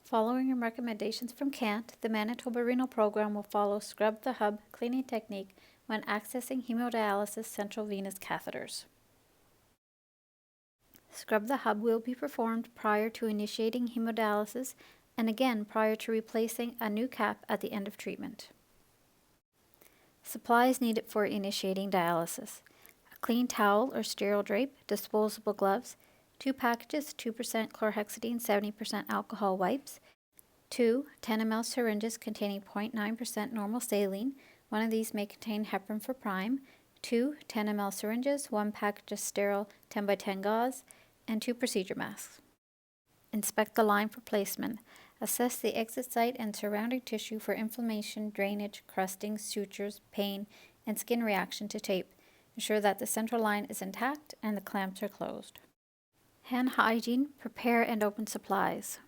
Following recommendations from CANT, the Manitoba Renal Program will follow Scrub the Hub cleaning technique when accessing hemodialysis central venous catheters. Scrub the hub will be performed prior to initiating hemodialysis and again prior to replacing a new cap at the end of treatment. Supplies needed for initiating dialysis: a clean towel or sterile drape, disposable gloves, 2 packages 2% chlorhexidine 70% alcohol wipes, 2 10 ml syringes containing 0.9% normal saline. One of these may contain heparin for prime, 2 10 ml syringes, 1 package of sterile 10 by 10 gauze, and 2 procedure masks. Inspect the line for placement. Assess the exit site and surrounding tissue for inflammation, drainage, crusting, sutures, pain, and skin reaction to tape. Ensure that the central line is intact and the clamps are closed. Hand hygiene: prepare and open supplies.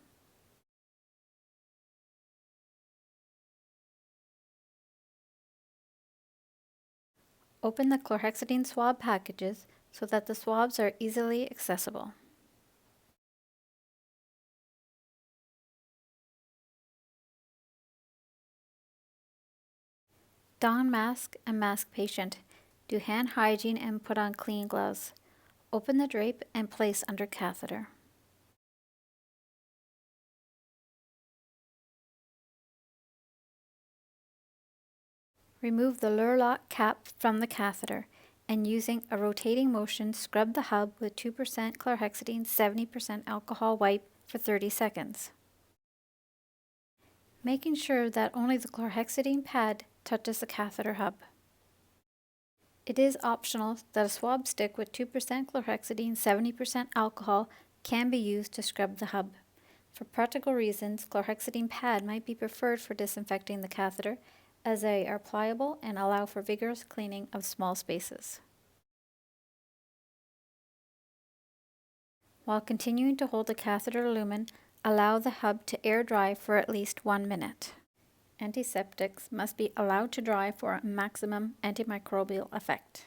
Open the chlorhexidine swab packages so that the swabs are easily accessible. Don mask and mask patient. Do hand hygiene and put on clean gloves. Open the drape and place under catheter. Remove the Lurlock cap from the catheter and using a rotating motion scrub the hub with 2% chlorhexidine 70% alcohol wipe for 30 seconds. Making sure that only the chlorhexidine pad touches the catheter hub. It is optional that a swab stick with 2% chlorhexidine 70% alcohol can be used to scrub the hub. For practical reasons, chlorhexidine pad might be preferred for disinfecting the catheter, as they are pliable and allow for vigorous cleaning of small spaces. While continuing to hold the catheter lumen, allow the hub to air dry for at least 1 minute. Antiseptics must be allowed to dry for a maximum antimicrobial effect.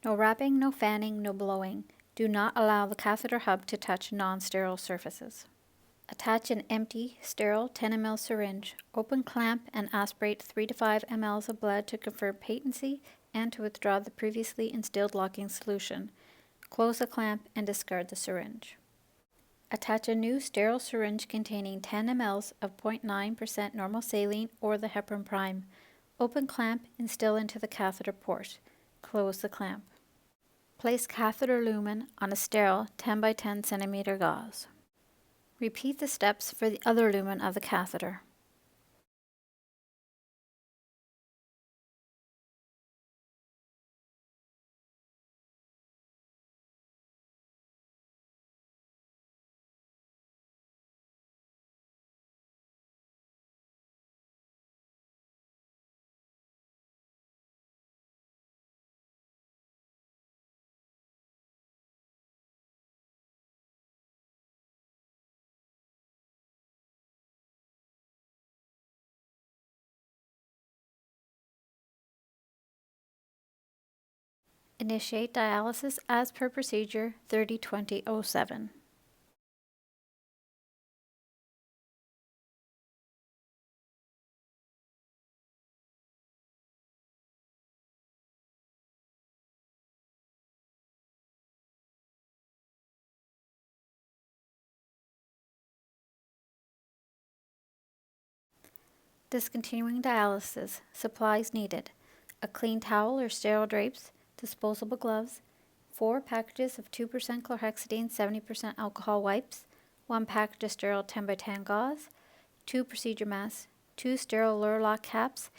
No wrapping, no fanning, no blowing. Do not allow the catheter hub to touch non-sterile surfaces. Attach an empty, sterile 10 ml syringe. Open clamp and aspirate 3 to 5 ml of blood to confirm patency and to withdraw the previously instilled locking solution. Close the clamp and discard the syringe. Attach a new sterile syringe containing 10 ml of 0.9% normal saline or the heparin prime. Open clamp, instill into the catheter port. Close the clamp. Place catheter lumen on a sterile 10 by 10 cm gauze. Repeat the steps for the other lumen of the catheter. Initiate dialysis as per procedure 30-20-07. Discontinuing dialysis. Supplies needed: a clean towel or sterile drapes, disposable gloves, 4 packages of 2% chlorhexidine 70% alcohol wipes, 1 package of sterile 10 by 10 gauze, 2 procedure masks, 2 sterile Lurlock caps,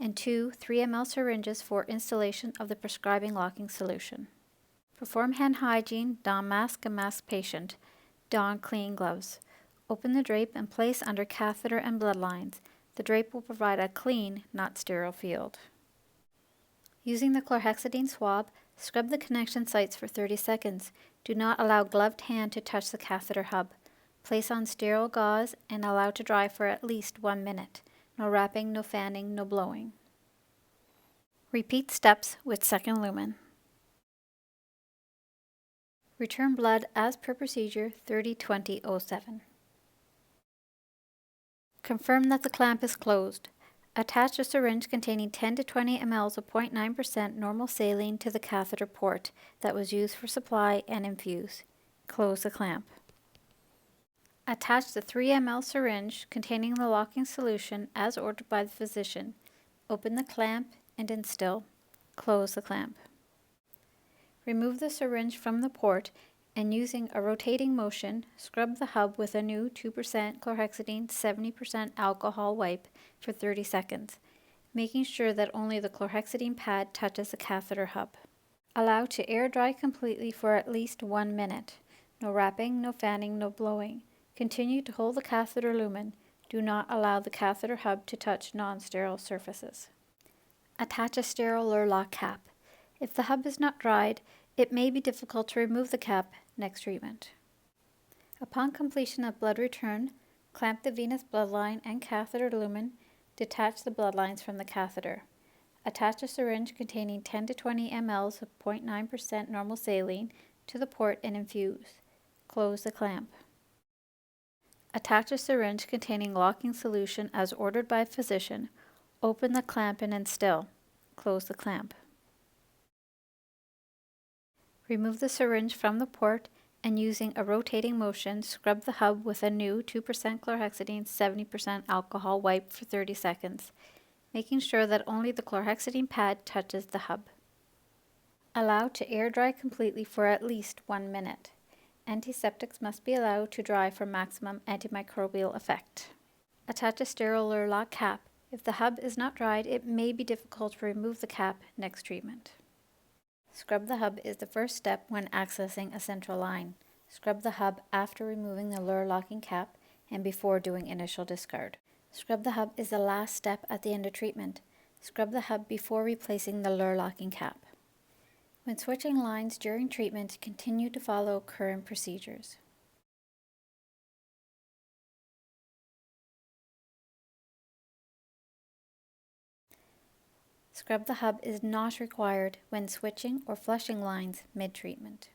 and 2 3 ml syringes for installation of the prescribing locking solution. Perform hand hygiene, don mask and mask patient, don clean gloves. Open the drape and place under catheter and blood lines. The drape will provide a clean, not sterile field. Using the chlorhexidine swab, scrub the connection sites for 30 seconds. Do not allow gloved hand to touch the catheter hub. Place on sterile gauze and allow to dry for at least 1 minute. No wrapping, no fanning, no blowing. Repeat steps with second lumen. Return blood as per procedure 30-20-07. Confirm that the clamp is closed. Attach a syringe containing 10 to 20 mL of 0.9% normal saline to the catheter port that was used for supply and infuse. Close the clamp. Attach the 3 mL syringe containing the locking solution as ordered by the physician. Open the clamp and instill. Close the clamp. Remove the syringe from the port and using a rotating motion, scrub the hub with a new 2% chlorhexidine 70% alcohol wipe for 30 seconds, making sure that only the chlorhexidine pad touches the catheter hub. Allow to air dry completely for at least 1 minute. No wrapping, no fanning, no blowing. Continue to hold the catheter lumen. Do not allow the catheter hub to touch non-sterile surfaces. Attach a sterile Lurlock cap. If the hub is not dried, it may be difficult to remove the cap next treatment. Upon completion of blood return, clamp the venous bloodline and catheter lumen. Detach the bloodlines from the catheter. Attach a syringe containing 10 to 20 mL of 0.9% normal saline to the port and infuse. Close the clamp. Attach a syringe containing locking solution as ordered by physician. Open the clamp and instill. Close the clamp. Remove the syringe from the port and using a rotating motion, scrub the hub with a new 2% chlorhexidine 70% alcohol wipe for 30 seconds, making sure that only the chlorhexidine pad touches the hub. Allow to air dry completely for at least 1 minute. Antiseptics must be allowed to dry for maximum antimicrobial effect. Attach a sterile Lurlock cap. If the hub is not dried, it may be difficult to remove the cap next treatment. Scrub the hub is the first step when accessing a central line. Scrub the hub after removing the Lurlocking cap and before doing initial discard. Scrub the hub is the last step at the end of treatment. Scrub the hub before replacing the Lurlocking cap. When switching lines during treatment, continue to follow current procedures. Scrub the hub is not required when switching or flushing lines mid-treatment.